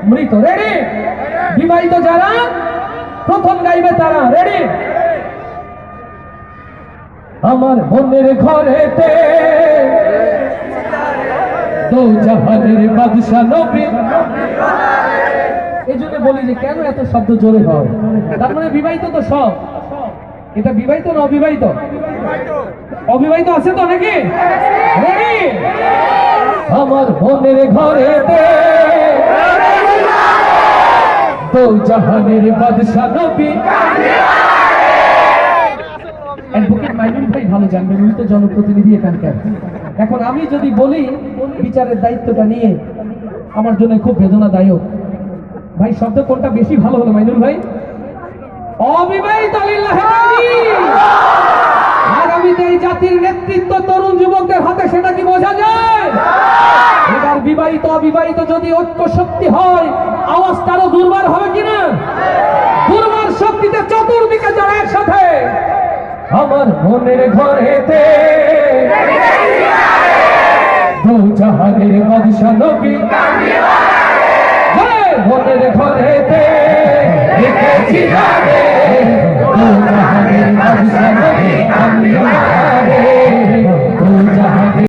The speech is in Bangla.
মৃত। রেডি? বিবাহিত যারা প্রথম গাইবে তারা। রেডি? আমার মনের ঘরেতে দো জাহানের বাদশা নবী। এই জন্য বলি যে কেন এত শব্দ জোরে হয়, তার মানে বিবাহিত তো সব। এটা বিবাহিত না অবিবাহিত? অবিবাহিত আছে তো নাকি? রেডি? আমার মনের ঘরেতে দো জাহানের বাদশা নবী। অ্যাডভোকেট মাইনুল ভাই ভালো জানবেন, উনি তো জনপ্রতিনিধি এখানকার। এখন আমি যদি বলি বিচারের দায়িত্বটা নিয়ে, আমার জন্য খুব বেদনাদায়ক। ভাই শব্দ কোনটা বেশি ভালো হলো মাইনুল ভাই? অবিবাহিত। আগামীতে এই জাতির নেতৃত্ব তরুণ যুবকদের হাতে, সেটা কি বোঝা যায়? এবার বিবাহিত অবিবাহিত যদি ঐক্য শক্তি হয়, আওয়াজটা আরো দুর্বার হবে কিনা? দুর্বার শক্তিতে চতুর্দিকে যারা একসাথে আমার মনের ঘরেতে দো জাহানের বাদশা নবী। মনের ঘরেতে রেখেছি